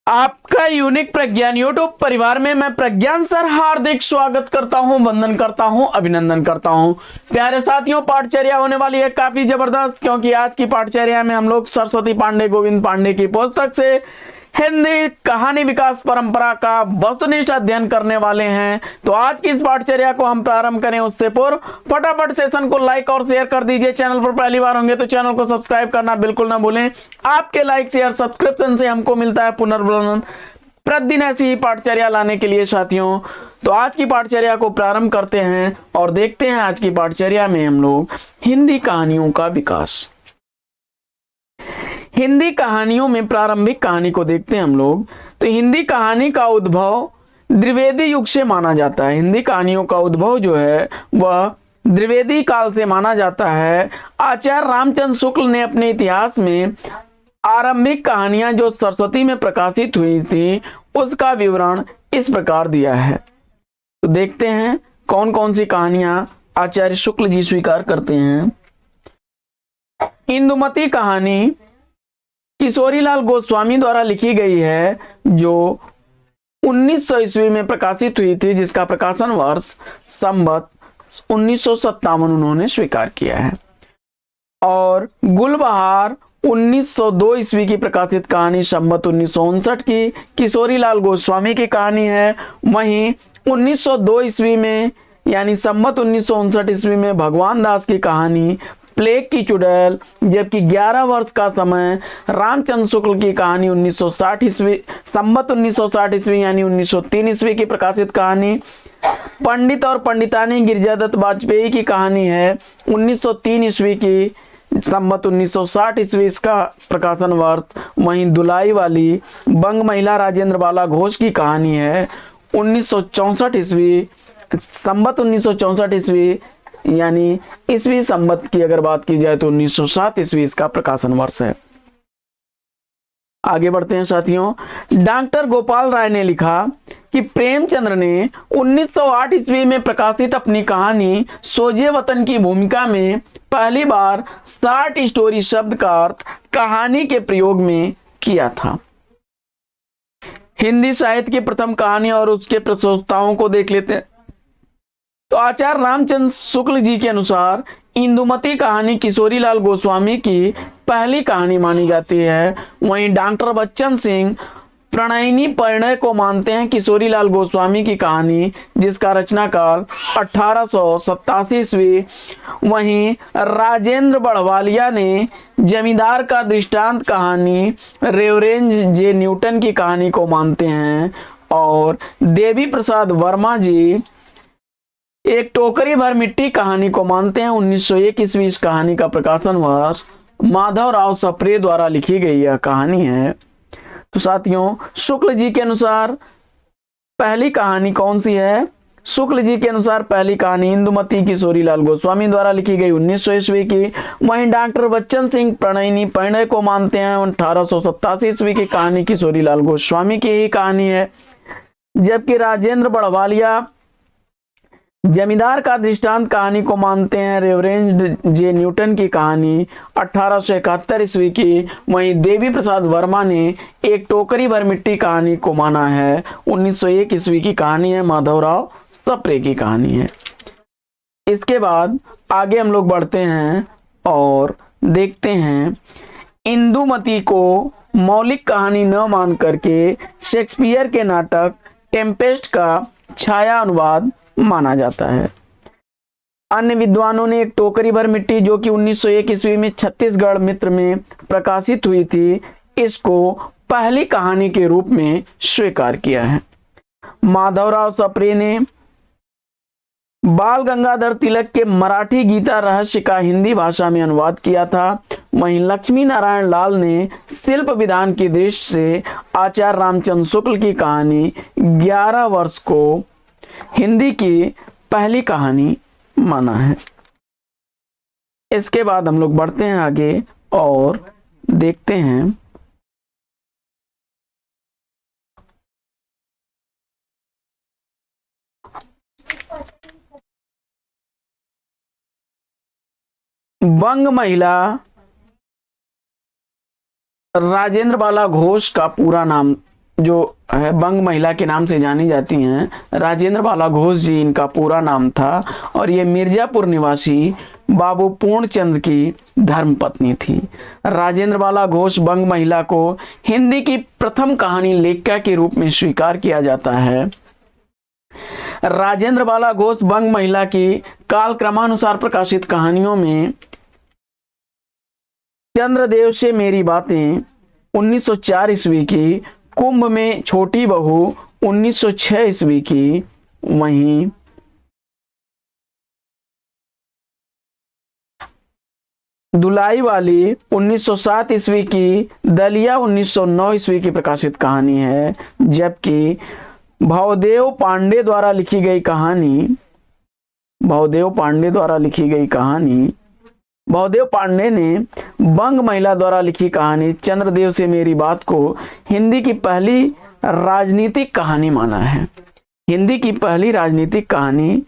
आपका यूनिक प्रज्ञान यूट्यूब परिवार में मैं प्रज्ञान सर हार्दिक स्वागत करता हूं, वंदन करता हूं, अभिनंदन करता हूं। प्यारे साथियों, पाठचर्या होने वाली है काफी जबरदस्त, क्योंकि आज की पाठचर्या में हम लोग सरस्वती पांडे गोविंद पांडे की पुस्तक से हिंदी कहानी विकास परंपरा का वस्तुनिष्ठ अध्ययन करने वाले हैं। तो आज की इस पाठचर्या को हम प्रारंभ करें उससे पूर्व फटाफट सेशन को लाइक और शेयर कर दीजिए। चैनल पर पहली बार होंगे तो चैनल को सब्सक्राइब करना बिल्कुल ना भूलें। आपके लाइक शेयर सब्सक्रिप्शन से हमको मिलता है पुनर्बलन प्रतिदिन ऐसी ही पाठचर्या लाने के लिए साथियों। तो आज की पाठचर्या को प्रारंभ करते हैं और देखते हैं आज की पाठचर्या में हम लोग हिंदी कहानियों का विकास। हिंदी कहानियों में प्रारंभिक कहानी को देखते हैं हम लोग। तो हिंदी कहानी का उद्भव द्विवेदी युग से माना जाता है। हिंदी कहानियों का उद्भव जो है वह द्विवेदी काल से माना जाता है। आचार्य रामचंद्र शुक्ल ने अपने इतिहास में आरंभिक कहानियां जो सरस्वती में प्रकाशित हुई थी उसका विवरण इस प्रकार दिया है। तो देखते हैं कौन कौन सी कहानियां आचार्य शुक्ल जी स्वीकार करते हैं। इंदुमती कहानी किशोरीलाल गोस्वामी द्वारा लिखी गई है, जो 1900 ईस्वी में प्रकाशित हुई थी, जिसका प्रकाशन वर्ष संवत 1957 उन्होंने स्वीकार किया है। और गुलबहार 1902 ईस्वी की प्रकाशित कहानी संवत 1959 की किशोरीलाल गोस्वामी की कहानी है। वहीं 1902 ईस्वी में यानी संवत 1959 ईस्वी में भगवान दास की कहानी प्लेग की चुड़ैल, जबकि 11 वर्ष का समय रामचंद्र शुक्ल की कहानी 1960 ईस्वी संवत 1960 ईस्वी यानी 1903 ईस्वी की प्रकाशित कहानी। पंडित और पंडितानी गिरिजादत्त वाजपेयी की कहानी है 1903 ईस्वी की संवत 1960 ईस्वी इसका प्रकाशन वर्ष। वहीं दुलाई वाली बंग महिला राजेंद्र बाला घोष की कहानी है 1964 ईस्वी संवत 1964 ईस्वी यानी ईस्वी संवत की अगर बात की जाए तो 1907 ईस्वी इसका प्रकाशन वर्ष है। आगे बढ़ते हैं साथियों। डॉक्टर गोपाल राय ने लिखा कि प्रेमचंद्र ने 1908 ईस्वी में प्रकाशित अपनी कहानी सोजे वतन की भूमिका में पहली बार शॉर्ट स्टोरी शब्द का अर्थ कहानी के प्रयोग में किया था। हिंदी साहित्य की प्रथम कहानी और उसके प्रशोक्ताओं को देख लेते हैं। तो आचार्य रामचंद्र शुक्ल जी के अनुसार इंदुमती कहानी किशोरीलाल गोस्वामी की पहली कहानी मानी जाती है। वहीं डॉक्टर बच्चन सिंह प्रणयिनी परिणय को मानते हैं किशोरीलाल गोस्वामी की कहानी, जिसका रचना काल 1887 ईस्वी। वहीं राजेंद्र बड़वालिया ने जमींदार का दृष्टांत कहानी रेवरेंज जे न्यूटन की कहानी को मानते हैं। और देवी प्रसाद वर्मा जी एक टोकरी भर मिट्टी कहानी को मानते हैं 1901 ईस्वी। इस कहानी का प्रकाशन वर्ष माधवराव सप्रे द्वारा लिखी गई यह कहानी है। तो साथियों, शुक्ल जी के अनुसार पहली कहानी कौन सी है? शुक्ल जी के अनुसार पहली कहानी इंदुमती किशोरीलाल गोस्वामी द्वारा लिखी गई 1900 ईस्वी की। वहीं डॉक्टर बच्चन सिंह प्रणयिनी परिणय को मानते हैं 1887 ईस्वी की कहानी किशोरीलाल गोस्वामी की ही कहानी है। जबकि राजेंद्र बड़वालिया जमींदार का दृष्टांत कहानी को मानते हैं रेवरेंज जे न्यूटन की कहानी 1871 ईस्वी की। वहीं देवी प्रसाद वर्मा ने एक टोकरी भर मिट्टी कहानी को माना है 1901 ईस्वी की कहानी है, माधवराव सप्रे की कहानी है। इसके बाद आगे हम लोग बढ़ते हैं और देखते हैं इंदुमती को मौलिक कहानी न मान करके शेक्सपियर के नाटक टेम्पेस्ट का छाया अनुवाद माना जाता है। अन्य विद्वानों ने एक टोकरी भर मिट्टी, जो कि 1901 ईस्वी में छत्तीसगढ़ मित्र में प्रकाशित हुई थी, इसको पहली कहानी के रूप में स्वीकार किया है। माधवराव सप्रे ने बाल गंगाधर तिलक के मराठी गीता रहस्य का हिंदी भाषा में अनुवाद किया था। वहीं लक्ष्मी नारायण लाल ने शिल्प विधान की दृष्टि से आचार्य रामचंद्र शुक्ल की कहानी 11 वर्ष को हिंदी की पहली कहानी माना है। इसके बाद हम लोग बढ़ते हैं आगे और देखते हैं बंग महिला राजेंद्र बाला घोष का पूरा नाम जो है बंग महिला के नाम से जानी जाती हैं। राजेंद्र बाला घोष जी इनका पूरा नाम था और ये मिर्जापुर निवासी बाबू पूर्णचंद्र की धर्मपत्नी थी। राजेंद्र बाला घोष बंग महिला को हिंदी की प्रथम कहानी लेखिका के रूप में स्वीकार किया जाता है। राजेंद्र बाला घोष बंग महिला की कालक्रमानुसार प्रकाशित कहानियों में चंद्रदेव से मेरी बातें 1904 ईस्वी की, कुंभ में छोटी बहू 1906 ईस्वी की, वहीं दुलाई वाली 1907 ईस्वी की, दलिया 1909 ईस्वी की प्रकाशित कहानी है। जबकि भवदेव पांडे द्वारा लिखी गई कहानी, भवदेव पांडे ने बंग महिला द्वारा लिखी कहानी चंद्रदेव से मेरी बात को हिंदी की पहली राजनीतिक कहानी माना है। हिंदी की पहली राजनीतिक कहानी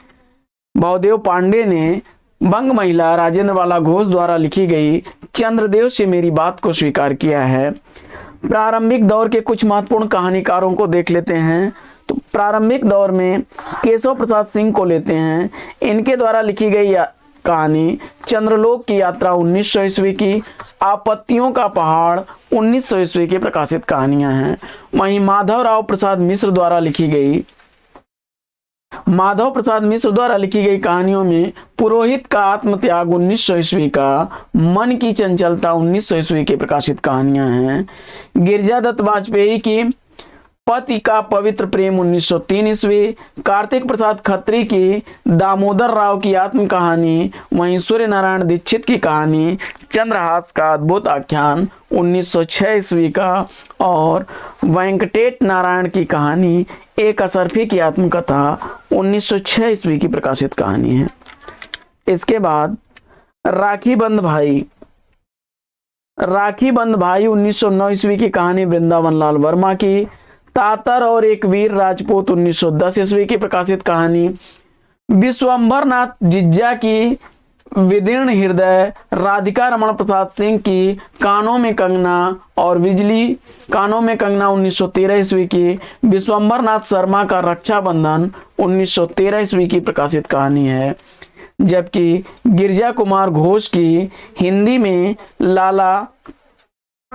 भवदेव पांडे ने बंग महिला राजेंद्र बाला घोष द्वारा लिखी गई चंद्रदेव से मेरी बात को स्वीकार किया है। प्रारंभिक दौर के कुछ महत्वपूर्ण कहानीकारों को देख लेते हैं। तो प्रारंभिक दौर में केशव प्रसाद सिंह को लेते हैं। इनके द्वारा लिखी गई कहानी चंद्रलोक की यात्रा 1900 ईस्वी की, आपत्तियों का पहाड़ 1900 ईस्वी की प्रकाशित कहानियां हैं। वहीं माधवराव प्रसाद मिश्र द्वारा लिखी गई कहानियों में पुरोहित का आत्मत्याग 1900 ईस्वी का, मन की चंचलता 1900 ईस्वी की प्रकाशित कहानियां हैं। गिरिजादत्त वाजपेयी की पति का पवित्र प्रेम 1903 ईस्वी, कार्तिक प्रसाद खत्री की दामोदर राव की आत्म कहानी, वहीं सूर्य नारायण दीक्षित की कहानी चंद्रहास का अद्भुत आख्यान 1906 ईस्वी का, और वेंकटेट नारायण की कहानी एक असरफी की आत्मकथा 1906 ईस्वी की प्रकाशित कहानी है। इसके बाद राखी बंध भाई 1909 ईस्वी की कहानी वृंदावन लाल वर्मा की। तातर और एक वीर राजपूत 1910 ईस्वी की प्रकाशित कहानी। विश्वंभर नाथ जिज्जा की विदीर्ण हृदय राधिका रमण प्रसाद सिंह की कानों में कंगना और बिजली 1913 ईस्वी की। विश्वंभर नाथ शर्मा का रक्षाबंधन 1913 ईस्वी की प्रकाशित कहानी है। जबकि गिरिजा कुमार घोष की हिंदी में लाला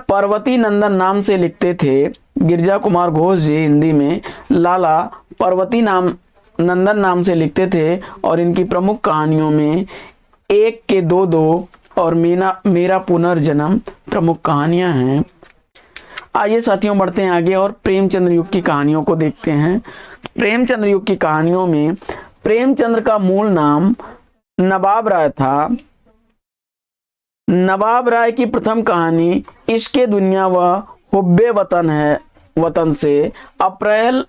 पार्वती नंदन नाम से लिखते थे। गिरिजा कुमार घोष जी हिंदी में लाला पार्वती नंदन नाम से लिखते थे और इनकी प्रमुख कहानियों में एक के दो और मेरा पुनर्जन्म प्रमुख कहानियां हैं। आइए साथियों बढ़ते हैं आगे और प्रेमचंद्र युग की कहानियों को देखते हैं। प्रेमचंद्र युग की कहानियों में प्रेमचंद्र का मूल नाम नवाब राय था। नवाब राय की प्रथम कहानी इश्के दुनिया व हुब्बे वतन से अप्रैल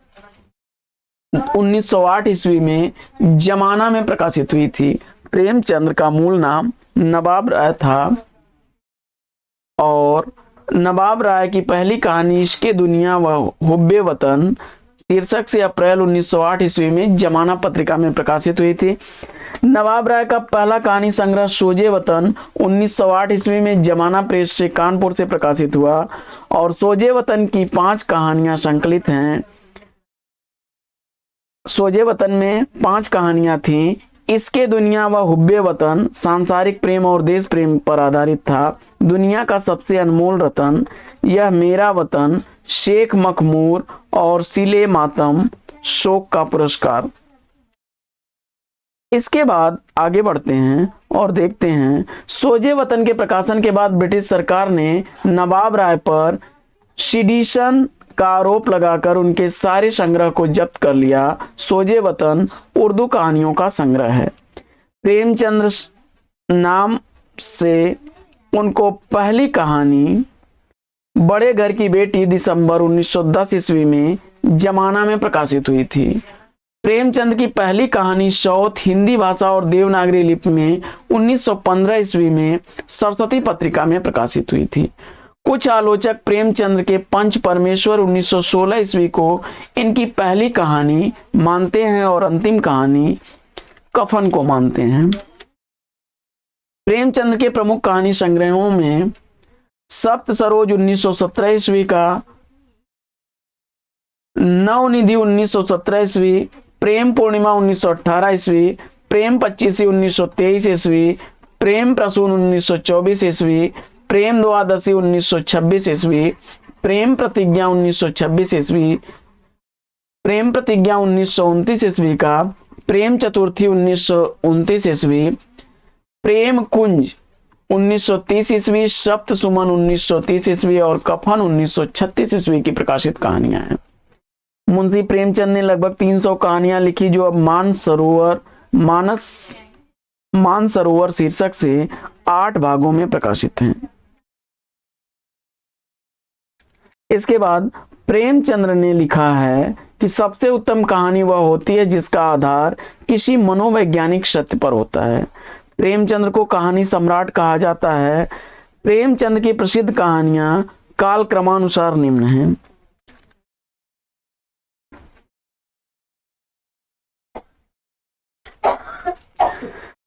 1908 ईस्वी में जमाना में प्रकाशित हुई थी। प्रेमचंद्र का मूल नाम नवाब राय था और नवाब राय की पहली कहानी इश्के दुनिया व हुब्बे वतन शीर्षक से अप्रैल 1908 ईस्वी में जमाना पत्रिका में प्रकाशित हुई थी। नवाब राय का पहला कहानी संग्रह सोजे वतन 1908 ईस्वी में जमाना प्रेस से कानपुर से प्रकाशित हुआ और सोजे वतन की 5 कहानियां संकलित हैं। सोजे वतन में 5 कहानियां थीं। इसके दुनिया व हुब्बे वतन सांसारिक प्रेम और देश प्रेम पर आधारित था। दुनिया का सबसे अनमोल रतन, यह मेरा वतन, शेख मखमूर और सिले मातम, शोक का पुरस्कार। इसके बाद आगे बढ़ते हैं और देखते हैं सोजे वतन के प्रकाशन के बाद ब्रिटिश सरकार ने नवाब राय पर सिडिशन का आरोप लगाकर उनके सारे संग्रह को जब्त कर लिया। सोजे वतन उर्दू कहानियों का संग्रह है। प्रेमचंद्र नाम से उनको पहली कहानी बड़े घर की बेटी दिसंबर 1910 ईस्वी में जमाना में प्रकाशित हुई थी। प्रेमचंद की पहली कहानी शौत हिंदी भाषा और देवनागरी लिपि में 1915 ईस्वी में सरस्वती पत्रिका में प्रकाशित हुई थी। कुछ आलोचक प्रेमचंद्र के पंच परमेश्वर 1916 ईस्वी को इनकी पहली कहानी मानते हैं और अंतिम कहानी कफन को मानते हैं। प्रेमचंद्र के प्रमुख कहानी संग्रहों में सप्त सरोज 1917 ईस्वी का, नवनिधि 1917 ईस्वी, प्रेम पूर्णिमा 1918 ईस्वी, प्रेम 25 1923 ईस्वी, प्रेम प्रसून 1924 ईस्वी, प्रेम द्वादशी 1926 ईस्वी, प्रेम प्रतिज्ञा 1926 ईस्वी, प्रेम प्रतिज्ञा 1929 ईस्वी का, प्रेम चतुर्थी 1929 ईस्वी, प्रेम कुंज 1930 ईस्वी, सप्त सुमन 1930 ईस्वी और कफन 1936 ईस्वी की प्रकाशित कहानियां हैं। मुंशी प्रेमचंद ने लगभग 300 कहानियां लिखी जो अब मानसरोवर शीर्षक से 8 भागों में प्रकाशित हैं। इसके बाद प्रेमचंद्र ने लिखा है कि सबसे उत्तम कहानी वह होती है जिसका आधार किसी मनोवैज्ञानिक सत्य पर होता है। प्रेमचंद्र को कहानी सम्राट कहा जाता है। प्रेमचंद की प्रसिद्ध कहानियां काल क्रमानुसार निम्न हैं।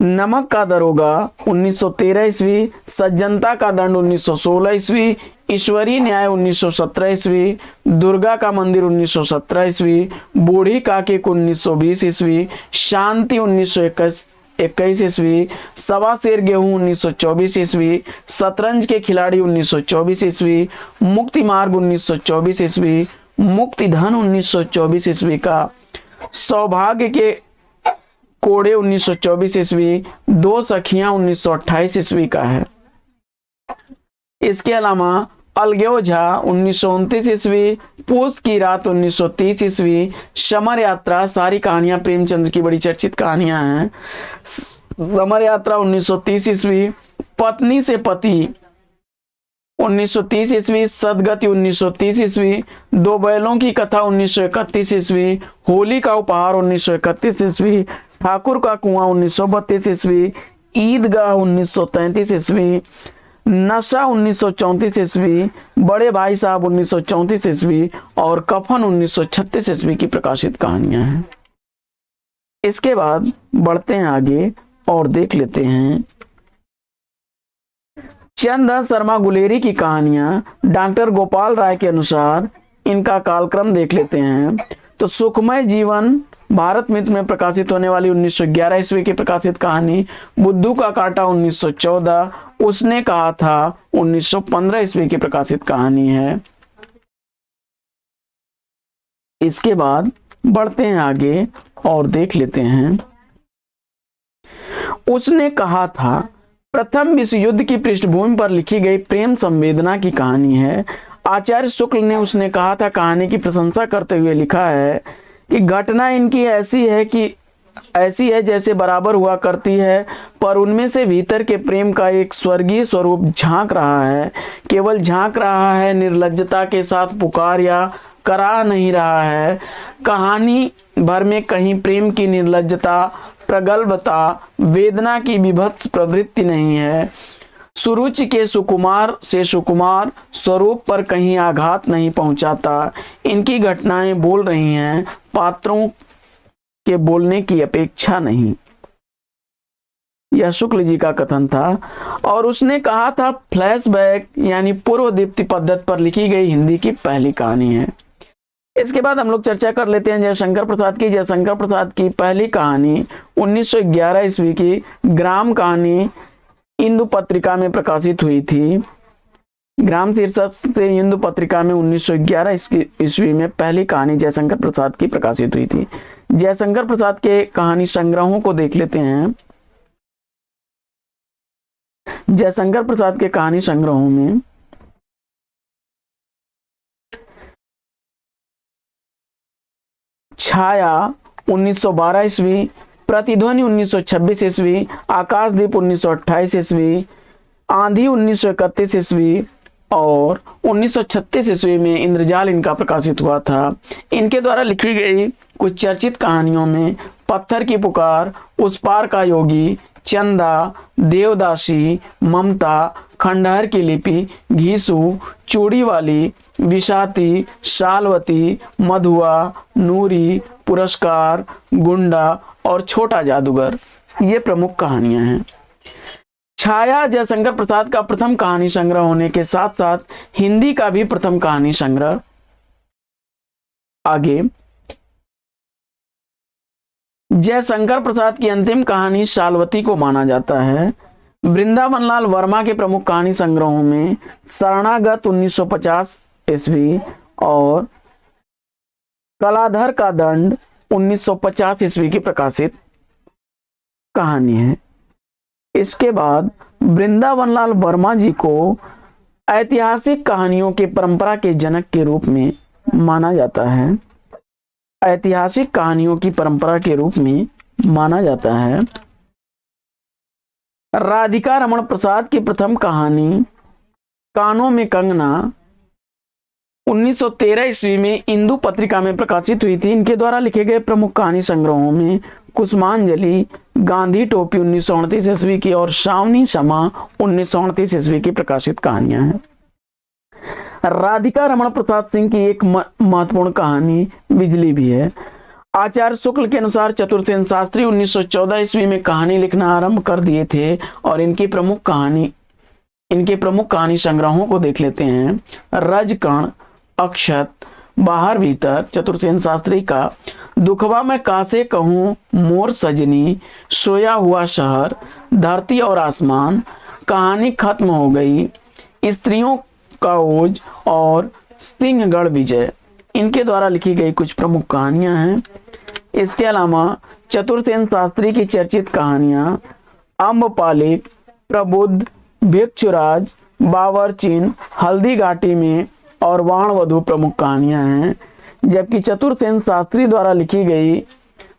नमक का दरोगा 1913 ईस्वी, सज्जनता का दंड 1916 ईस्वी, ईश्वरीय न्याय 1917 ईस्वी, दुर्गा का मंदिर 1917 ईस्वी, बूढ़ी काकी 1920 ईस्वी, शांति 1921 ईस्वी, सवा शेर गेहूं 1924 ईस्वी, शतरंज के खिलाड़ी 1924 ईस्वी, मुक्ति मार्ग 1924 ईस्वी, मुक्ति धन 1924 ईस्वी का, सौभाग्य के कोड़े 1924 ईस्वी, दो सखियां 1928 ईस्वी का है। इसके अलावा अलगेओ झा 1929 ईस्वी, पूस की रात 1930 ईस्वी, समर यात्रा, सारी कहानियां प्रेमचंद्र की बड़ी चर्चित कहानियां हैं। समर यात्रा 1930 ईस्वी, पत्नी से पति 1930 ईस्वी, सदगति 1930 ईस्वी, दो बैलों की कथा 1931 ईस्वी, होली का उपहार 1931 ईस्वी, ठाकुर का कुआं 1932 ईस्वी, ईदगाह 1933 ईस्वी, नशा 1934 ईस्वी, बड़े भाई साहब 1934 ईस्वी और कफन 1936 ईस्वी की प्रकाशित कहानियां हैं। इसके बाद बढ़ते हैं आगे और देख लेते हैं चंद शर्मा गुलेरी की कहानियां। डॉक्टर गोपाल राय के अनुसार इनका कालक्रम देख लेते हैं तो सुखमय जीवन भारत मित्र में प्रकाशित होने वाली 1911 ईस्वी की प्रकाशित कहानी, बुद्धू का कांटा 1914, उसने कहा था 1915 ईस्वी की प्रकाशित कहानी है। इसके बाद बढ़ते हैं आगे और देख लेते हैं उसने कहा था प्रथम विश्व युद्ध की पृष्ठभूमि पर लिखी गई प्रेम संवेदना की कहानी है। आचार्य शुक्ल ने उसने कहा था कहानी की प्रशंसा करते हुए लिखा है कि घटना इनकी ऐसी है जैसे बराबर हुआ करती है, पर उनमें से भीतर के प्रेम का एक स्वर्गीय स्वरूप झांक रहा है। केवल झांक रहा है, निर्लज्जता के साथ पुकार या करा नहीं रहा है। कहानी भर में कहीं प्रेम की निर्लज्जता, प्रगल्भता, वेदना की विभत्स प्रवृत्ति नहीं है। सुरुचि के सुकुमार से सुकुमार स्वरूप पर कहीं आघात नहीं पहुंचाता। इनकी घटनाएं बोल रही हैं, पात्रों के बोलने की अपेक्षा नहीं। यह शुक्ल जी का कथन था। और उसने कहा था फ्लैशबैक यानी पूर्व दीप्ति पद्धति पर लिखी गई हिंदी की पहली कहानी है। इसके बाद हम लोग चर्चा कर लेते हैं जयशंकर प्रसाद की। जयशंकर प्रसाद की पहली कहानी 1911 ईस्वी की ग्राम कहानी हिंदू पत्रिका में प्रकाशित हुई थी। ग्राम शीर्षक से हिंदू पत्रिका में 1911 ईस्वी में पहली कहानी जयशंकर प्रसाद की प्रकाशित हुई थी। जयशंकर प्रसाद के कहानी संग्रहों को देख लेते हैं। जयशंकर प्रसाद के कहानी संग्रहों में छाया 1912 ईस्वी, प्रतिध्वनि 1926 ईस्वी, आकाशदीप 1928 ईस्वी, आंधी 1931 ईस्वी और 1936 ईस्वी में इंद्रजाल इनका प्रकाशित हुआ था। इनके द्वारा लिखी गई कुछ चर्चित कहानियों में पत्थर की पुकार, उस पार का योगी, चंदा, देवदासी, ममता, खंडहर की लिपि, घीसू, चूड़ी वाली, विषाती, शालवती, मधुआ, नूरी, पुरस्कार, गुंडा और छोटा जादूगर, ये प्रमुख कहानियां हैं। छाया जयशंकर प्रसाद का प्रथम कहानी संग्रह होने के साथ साथ हिंदी का भी प्रथम कहानी संग्रह आगे जयशंकर प्रसाद की अंतिम कहानी शालवती को माना जाता है। वृंदावन लाल वर्मा के प्रमुख कहानी संग्रहों में शरणागत 1950 ईस्वी और कलाधर का दंड 1950 ईस्वी की प्रकाशित कहानी है। इसके बाद वृंदावन लाल वर्मा जी को ऐतिहासिक कहानियों के परंपरा के जनक के रूप में माना जाता है। ऐतिहासिक कहानियों की परंपरा के रूप में माना जाता है। राधिका रमण प्रसाद की प्रथम कहानी कानों में कंगना 1913 ईस्वी में इंदु पत्रिका में प्रकाशित हुई थी। इनके द्वारा लिखे गए प्रमुख कहानी संग्रहों में कुसुमांजलि, गांधी टोपी 1938 ईस्वी की और शावनी क्षमा 1938 ईस्वी की प्रकाशित कहानियां हैं। राधिका रमण प्रसाद सिंह की एक महत्वपूर्ण कहानी बिजली भी है। आचार्य शुक्ल के अनुसार चतुर्सेन शास्त्री 1914 ईस्वी में कहानी लिखना आरंभ कर दिए थे और इनके प्रमुख कहानी संग्रहों को देख लेते हैं। रजकण, अक्षत, बाहर भीतर चतुर्सेन शास्त्री का, दुखवा मैं कासे कहूँ मोर सजनी, सोया हुआ शहर, धरती और आसमान, कहानी खत्म हो गई, स्त्रियों का ओज और सिंहगढ़ विजय इनके द्वारा लिखी गई कुछ प्रमुख कहानियां हैं। इसके अलावा चतुर्सेन शास्त्री की चर्चित कहानियां अम्बपालिक, प्रबुद्ध, भिक्षुराज, बावर्चिन, हल्दी घाटी में और वाणवधु प्रमुख कहानियां हैं। जबकि चतुर्सेन शास्त्री द्वारा लिखी गई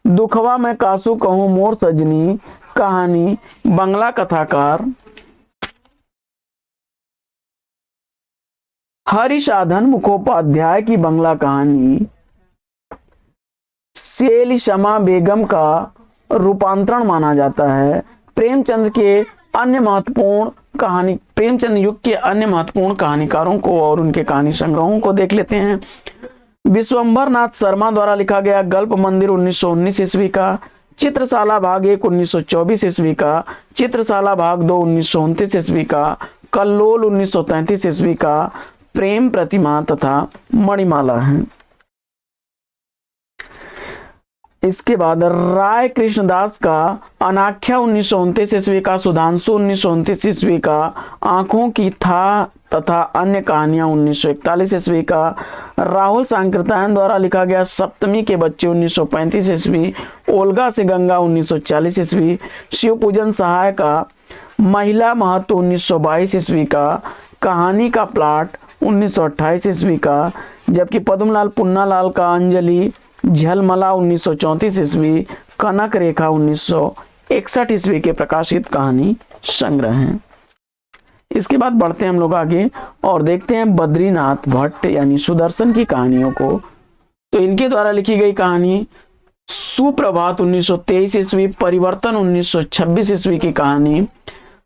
दुखवा मैं कासू कहूँ मोर सजनी कहानी बंगला कथाकार हरिसाधन मुखोपाध्याय की बंगला कहानी सेली शमा बेगम का रूपांतरण माना जाता है। प्रेमचंद युग के अन्य महत्वपूर्ण कहानीकारों को और उनके कहानी संग्रहों को देख लेते हैं। विश्वंभर नाथ शर्मा द्वारा लिखा गया गल्प मंदिर 1919 ईस्वी का, चित्रशाला भाग 1 1924 ईस्वी का, चित्रशाला भाग 2 1929 ईस्वी का, कल्लोल 1933 ईस्वी का, प्रेम प्रतिमा तथा मणिमाला है। इसके बाद राय कृष्णदास का अनाख्या 1929 ईस्वी का, सुधांशु 1929 ईस्वी का, आंखों की था तथा अन्य कहानियां 1941 ईस्वी का, राहुल सांकृत्यायन द्वारा लिखा गया सप्तमी के बच्चे 1935 ईस्वी, ओल्गा से गंगा 1940 ईस्वी, शिव पूजन सहाय का महिला महत्व 1922 ईस्वी का, कहानी का प्लाट 1928 ईस्वी का, जबकि पद्मलाल पुन्नालाल का अंजलि झलमला 1934 ईस्वी, कनक रेखा 1961 ईस्वी के प्रकाशित कहानी संग्रह हैं। इसके बाद बढ़ते हैं हम लोग आगे और देखते हैं बद्रीनाथ भट्ट यानी सुदर्शन की कहानियों को। तो इनके द्वारा लिखी गई कहानी सुप्रभात 1923 ईस्वी, परिवर्तन 1926 ईस्वी की कहानी,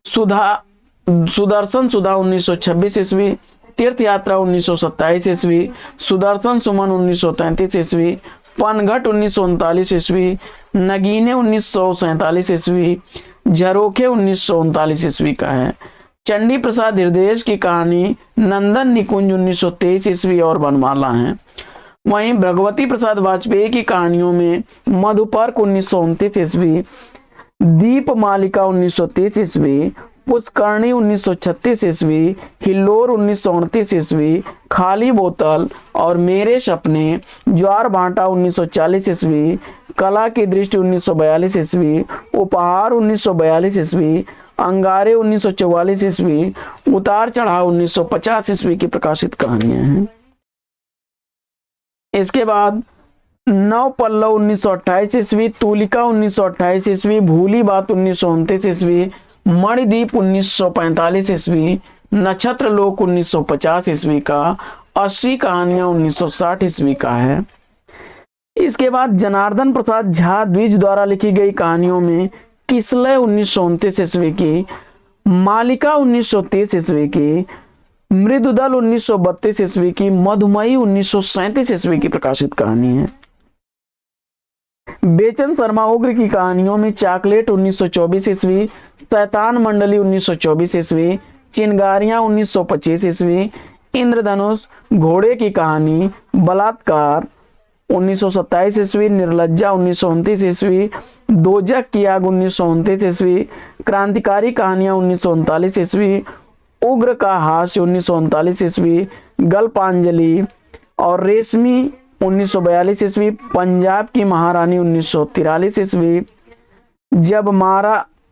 सुदर्शन सुधा 1926 ईस्वी, तीर्थ यात्रा 1927 ईस्वी, सुदर्शन सुमन 1933 ईस्वी, पनघट 1939 ईस्वी, नगीने 1947 ईस्वी, झरोखे 1939 ईस्वी का है। चंडी प्रसाद हृदय की कहानी नंदन निकुंज 1923 ईस्वी और बनमाला है। वहीं भगवती प्रसाद वाजपेयी की कहानियों में मधुपर्क 1929 ईस्वी, दीप मालिका 1930 ईस्वी, पुष्करणी 1936 ईस्वी, हिल्लोर 1929 ईस्वी, खाली बोतल और मेरे सपने, ज्वार भाटा 1940 ईस्वी, कला की दृष्टि 1942 ईस्वी, उपहार 1942 ईस्वी, अंगारे 1944 ईस्वी, उतार चढ़ाव 1950 ईस्वी की प्रकाशित कहानियां हैं। इसके बाद नव पल्लव 1928 ईस्वी, तूलिका 1928 ईस्वी, भूली बात 1929 ईस्वी, मणिदीप 1945 ईस्वी, नक्षत्र लोक 1950 ईस्वी का, 80 कहानियां 1960 ईस्वी का है। इसके बाद जनार्दन प्रसाद झा द्विज द्वारा लिखी गई कहानियों में किसलय 1929 ईस्वी की, मालिका 1930 ईस्वी की, मृदुदल 1932 ईस्वी की, मधुमई 1937 ईस्वी की प्रकाशित कहानी है। बेचन शर्मा उग्र की कहानियों में चॉकलेट 1924 ईस्वी, शैतान मंडली 1924 ईस्वी, चिनगारियां 1925 ईस्वी, इंद्रधनुष, घोड़े की कहानी, बलात्कार 1927 ईस्वी, निर्लज्जा 1929 ईस्वी, दोजक की आग 1929 ईस्वी, क्रांतिकारी कहानियां 1939 ईस्वी, उग्र का हास्य 1939 ईस्वी, गल्पांजलि और रेशमी 1942 ईस्वी, पंजाब की महारानी 1943 ईस्वी,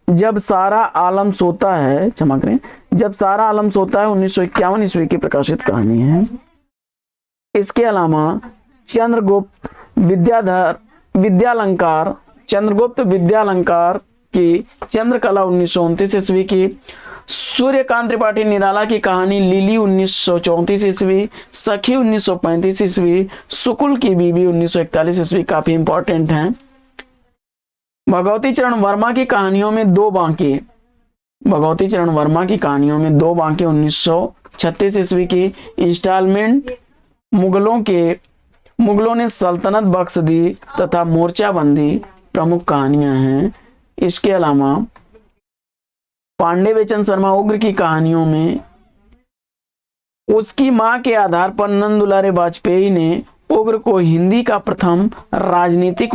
जब सारा आलम सोता है, क्षमा करें, जब सारा आलम सोता है 1951 ईस्वी की प्रकाशित कहानी है। इसके अलावा चंद्रगुप्त विद्यालंकार की चंद्रकला 1929 ईस्वी की, सूर्यकांत त्रिपाठी निराला की कहानी लिली 1934 ईस्वी, सखी 1935 ईस्वी, सुकुल की बीबी 1941 ईस्वी काफी इंपॉर्टेंट हैं। भगवती चरण वर्मा की कहानियों में दो बांके, 1936 ईस्वी की इंस्टॉलमेंट, मुगलों ने सल्तनत बख्श दी तथा मोर्चाबंदी प्रमुख कहानियां हैं। इसके अलावा पांडे बेचन शर्मा उग्र की कहानियों में उसकी मां के आधार पर नंद दुलारे वाजपेयी ने उग्र को हिंदी का प्रथम राजनीतिक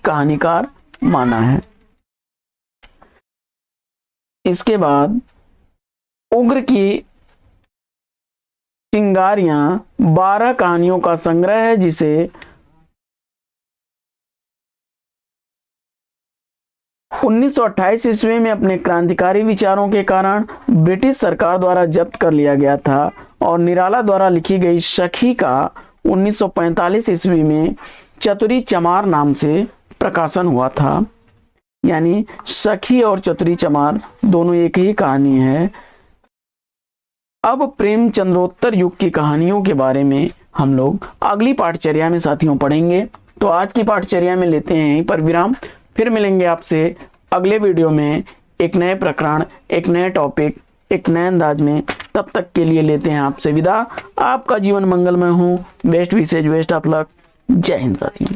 कहानीकार माना है। इसके बाद उग्र की चिंगारियां 12 कहानियों का संग्रह है, जिसे 1928 ईस्वी में अपने क्रांतिकारी विचारों के कारण ब्रिटिश सरकार द्वारा जब्त कर लिया गया था और निराला द्वारा लिखी गई सखी का 1945 ईस्वी में चतुरी चमार नाम से प्रकाशन हुआ था। यानी सखी और चतुरी चमार दोनों एक ही कहानी है। अब प्रेमचंद्रोत्तर युग की कहानियों के बारे में हम लोग अगली पाठचर्या में साथियों पढ़ेंगे। तो आज की पाठचर्या में लेते हैं यहीं पर विराम। फिर मिलेंगे आपसे अगले वीडियो में एक नए प्रकरण, एक नए टॉपिक, एक नए अंदाज में। तब तक के लिए लेते हैं आपसे विदा। आपका जीवन मंगलमय हो। Best wishes, best of luck. जय हिंद साथियों।